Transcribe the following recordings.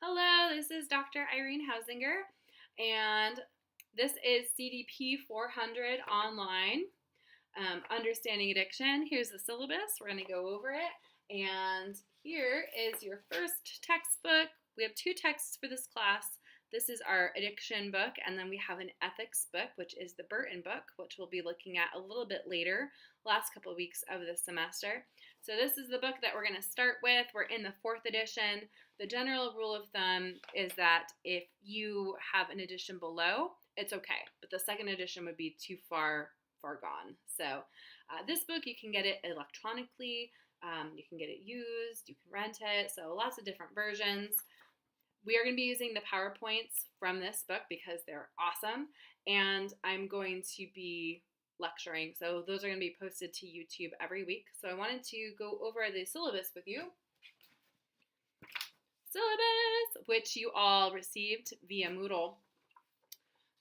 Hello, this is Dr. Irene Hausinger, and this is CDP 400 online, Understanding Addiction. Here's the syllabus. We're going to go over it, and here is your first textbook. We have two texts for this class. This is our addiction book, and then we have an ethics book, which is the Burton book, which we'll be looking at a little bit later, last couple of weeks of the semester. So this is the book that we're going to start with. We're in the 4th edition. The general rule of thumb is that if you have an edition below, it's okay, but the 2nd edition would be too far gone. So this book, you can get it electronically, you can get it used, you can rent it, so lots of different versions. We are going to be using the PowerPoints from this book because they're awesome, and I'm going to be lecturing, so those are going to be posted to YouTube every week. So I wanted to go over the syllabus with you. Syllabus, which you all received via Moodle.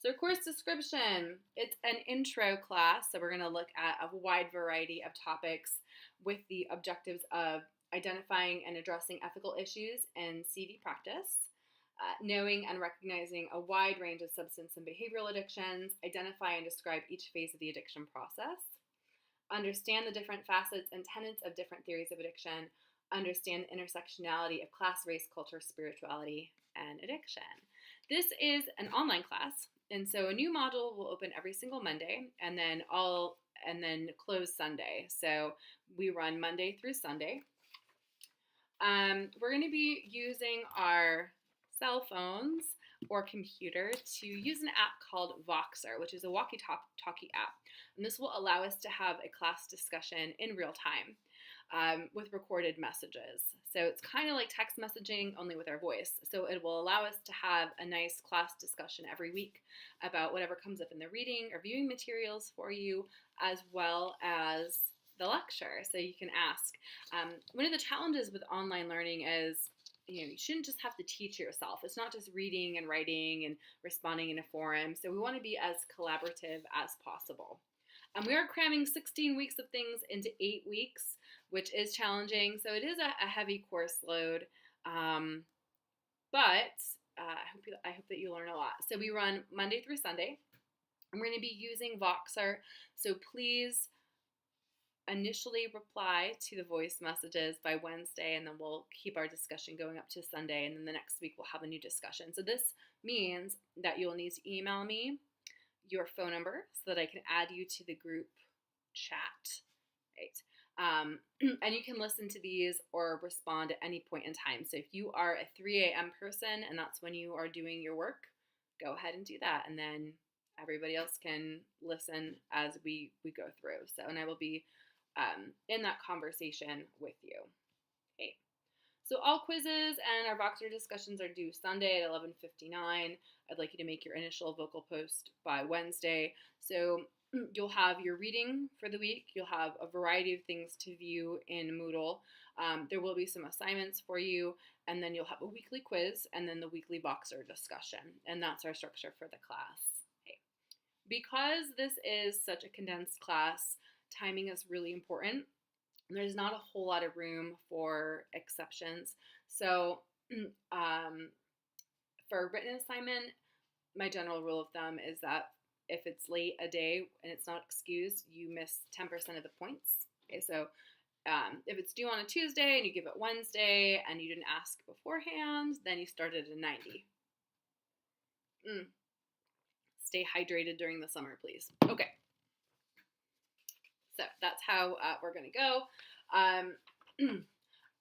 So course description, it's an intro class, so we're going to look at a wide variety of topics with the objectives of identifying and addressing ethical issues in CV practice, knowing and recognizing a wide range of substance and behavioral addictions, identify and describe each phase of the addiction process, understand the different facets and tenets of different theories of addiction, understand the intersectionality of class, race, culture, spirituality, and addiction. This is an online class, and so a new module will open every single Monday, and then close Sunday. So we run Monday through Sunday. We're going to be using our cell phones or computer to use an app called Voxer, which is a walkie-talkie app. And this will allow us to have a class discussion in real time with recorded messages. So it's kind of like text messaging, only with our voice. So it will allow us to have a nice class discussion every week about whatever comes up in the reading or viewing materials for you, as well as the lecture. So you can ask. One of the challenges with online learning is you shouldn't just have to teach yourself. It's not just reading and writing and responding in a forum. So we want to be as collaborative as possible. And we are cramming 16 weeks of things into 8 weeks, which is challenging. So it is a heavy course load, but I hope that you learn a lot. So we run Monday through Sunday. And we're going to be using Voxer. So please initially reply to the voice messages by Wednesday, and then we'll keep our discussion going up to Sunday, and then the next week we'll have a new discussion. So this means that you'll need to email me your phone number so that I can add you to the group chat, right? And you can listen to these or respond at any point in time. So if you are a 3 a.m. person and that's when you are doing your work, go ahead and do that, and then everybody else can listen as we go through. So, and I will be in that conversation with you. Okay. So all quizzes and our Voxer discussions are due Sunday at 11:59. I'd like you to make your initial vocal post by Wednesday. So you'll have your reading for the week. You'll have a variety of things to view in Moodle. There will be some assignments for you, and then you'll have a weekly quiz and then the weekly Voxer discussion. And that's our structure for the class. Okay. Because this is such a condensed class, timing is really important. There's not a whole lot of room for exceptions. So for a written assignment, my general rule of thumb is that if it's late a day and it's not excused, you miss 10% of the points. Okay, so if it's due on a Tuesday and you give it Wednesday and you didn't ask beforehand, then you start at a 90. Stay hydrated during the summer, please. Okay. So that's how we're going to go.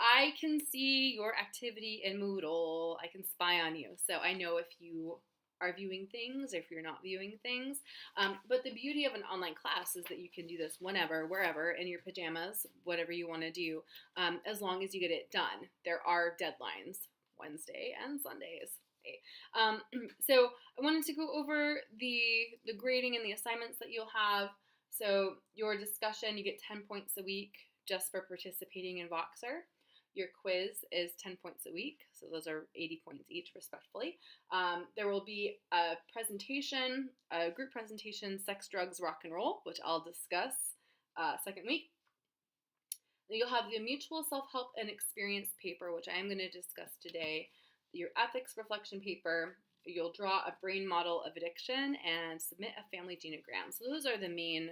I can see your activity in Moodle. I can spy on you. So I know if you are viewing things, if you're not viewing things. But the beauty of an online class is that you can do this whenever, wherever, in your pajamas, whatever you want to do, as long as you get it done. There are deadlines, Wednesday and Sundays. Okay. So I wanted to go over the grading and the assignments that you'll have. So your discussion, you get 10 points a week just for participating in Voxer. Your quiz is 10 points a week, so those are 80 points each, respectively. There will be a presentation, a group presentation, Sex, Drugs, Rock and Roll, which I'll discuss second week. Then you'll have the Mutual Self-Help and Experience paper, which I am going to discuss today. your ethics reflection paper. You'll draw a brain model of addiction and submit a family genogram. So those are the main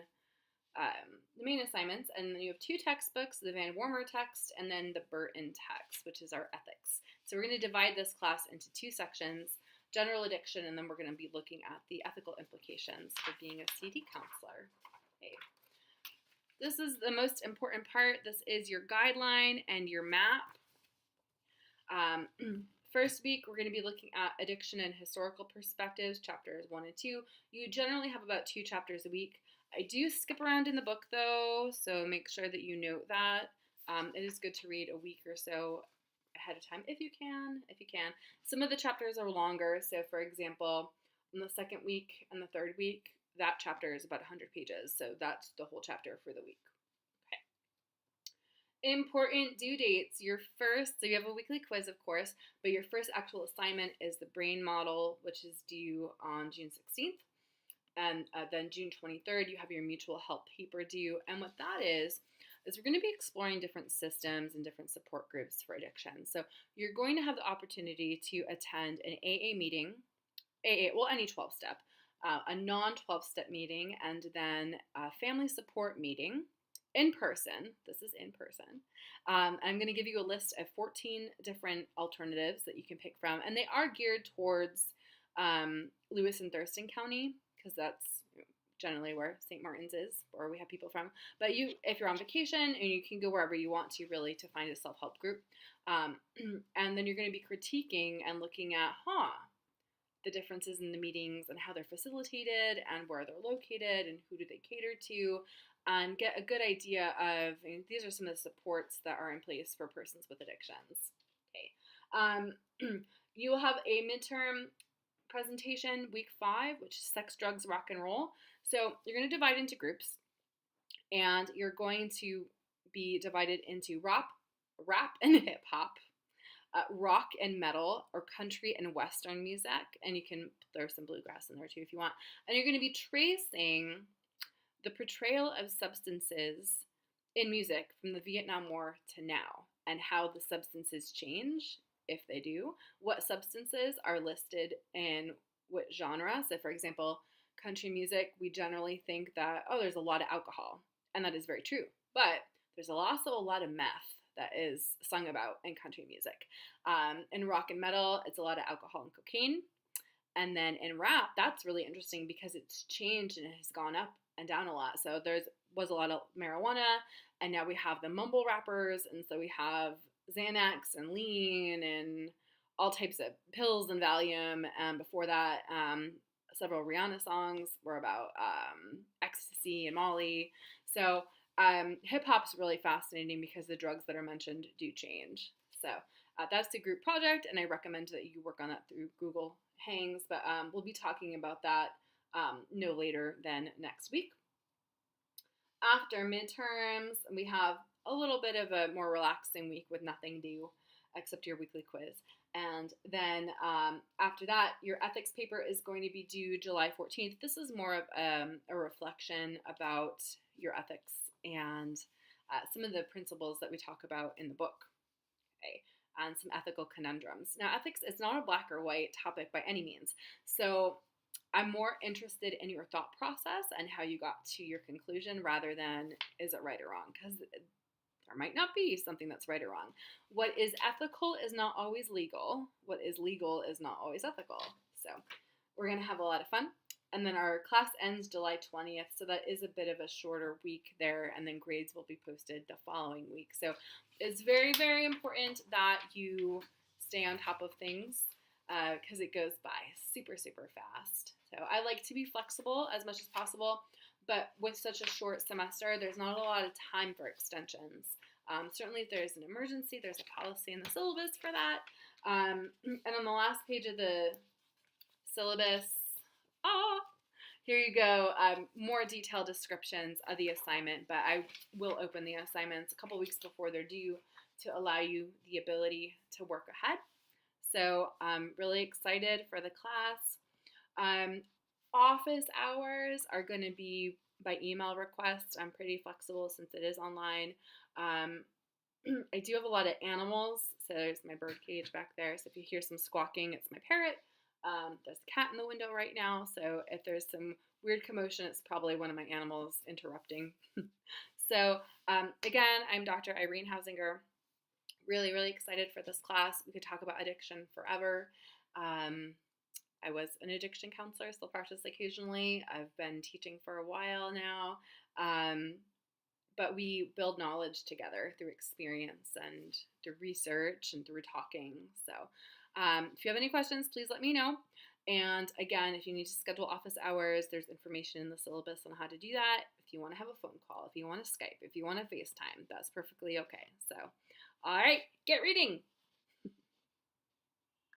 assignments. And then you have 2 textbooks, the Van Wormer text and then the Burton text, which is our ethics. So we're going to divide this class into 2 sections, general addiction, and then we're going to be looking at the ethical implications for being a CD counselor. Okay. This is the most important part. This is your guideline and your map. First week, we're going to be looking at addiction and historical perspectives, chapters 1 and 2. You generally have about 2 chapters a week. I do skip around in the book, though, so make sure that you note that. It is good to read a week or so ahead of time if you can. Some of the chapters are longer, so for example, in the second week and the third week, that chapter is about 100 pages, so that's the whole chapter for the week. Important due dates. So you have a weekly quiz, of course, but your first actual assignment is the brain model, which is due on June 16th. And then June 23rd, you have your mutual help paper due. And what that is we're going to be exploring different systems and different support groups for addiction. So you're going to have the opportunity to attend an AA meeting, any 12-step, a non-12-step meeting, and then a family support meeting. In person. This is in person. I'm going to give you a list of 14 different alternatives that you can pick from, and they are geared towards Lewis and Thurston County, because that's generally where St. Martin's is, or we have people from. But if you're on vacation, and you can go wherever you want to really to find a self-help group, and then you're going to be critiquing and looking at, the differences in the meetings and how they're facilitated and where they're located and who do they cater to, and get a good idea of, these are some of the supports that are in place for persons with addictions. Okay. You will have a midterm presentation week 5, which is sex, drugs, rock, and roll. So you're going to divide into groups, and you're going to be divided into rap and hip hop, rock and metal, or country and western music, and you can throw some bluegrass in there too if you want. And you're going to be tracing the portrayal of substances in music from the Vietnam War to now, and how the substances change, if they do, what substances are listed in what genre. So for example, country music, we generally think that, there's a lot of alcohol, and that is very true, but there's also a lot of meth that is sung about in country music. In rock and metal, it's a lot of alcohol and cocaine. And then in rap, that's really interesting because it's changed and it has gone up and down a lot. So was a lot of marijuana, and now we have the mumble rappers, and so we have Xanax and lean and all types of pills and Valium. And before that, several Rihanna songs were about ecstasy and Molly. So hip hop's really fascinating because the drugs that are mentioned do change. So that's a group project, and I recommend that you work on that through Google Hangs, but we'll be talking about that no later than next week. After midterms, we have a little bit of a more relaxing week with nothing due except your weekly quiz. And then after that, your ethics paper is going to be due July 14th. This is more of a reflection about your ethics and some of the principles that we talk about in the book. Okay. And some ethical conundrums. Now, ethics is not a black or white topic by any means. So I'm more interested in your thought process and how you got to your conclusion rather than is it right or wrong, because there might not be something that's right or wrong. What is ethical is not always legal. What is legal is not always ethical. So we're going to have a lot of fun. And then our class ends July 20th, so that is a bit of a shorter week there, and then grades will be posted the following week. So it's very, very important that you stay on top of things because it goes by super, super fast. So I like to be flexible as much as possible, but with such a short semester, there's not a lot of time for extensions. Certainly if there's an emergency, there's a policy in the syllabus for that. And on the last page of the syllabus, here you go, more detailed descriptions of the assignment, but I will open the assignments a couple weeks before they're due to allow you the ability to work ahead. So I'm really excited for the class. Office hours are going to be by email request. I'm pretty flexible since it is online. I do have a lot of animals. So there's my bird cage back there. So if you hear some squawking, it's my parrot. There's a cat in the window right now. So if there's some weird commotion, it's probably one of my animals interrupting. So again, I'm Dr. Irene Hausinger. Really, really excited for this class. We could talk about addiction forever. I was an addiction counselor, still practice occasionally. I've been teaching for a while now. But we build knowledge together through experience and through research and through talking. So if you have any questions, please let me know. And again, if you need to schedule office hours, there's information in the syllabus on how to do that. If you want to have a phone call, if you want to Skype, if you want to FaceTime, that's perfectly okay. So, all right, get reading.